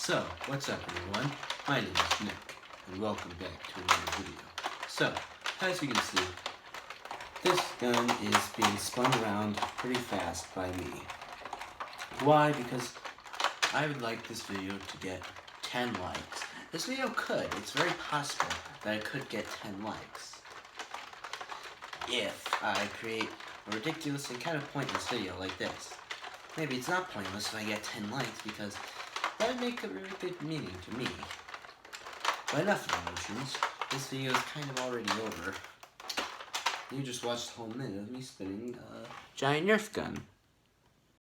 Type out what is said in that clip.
So, what's up everyone? My name is Nick, and welcome back to another video. So, as you can see, this gun is being spun around pretty fast by me. Why? Because I would like this video to get 10 likes. This video it's very possible that I could get 10 likes. If I create a ridiculous and kind of pointless video like this. Maybe it's not pointless if I get 10 likes because that would make a really good meaning to me. But enough of emotions. This video is kind of already over. You just watched a whole minute of me spinning a giant Nerf gun.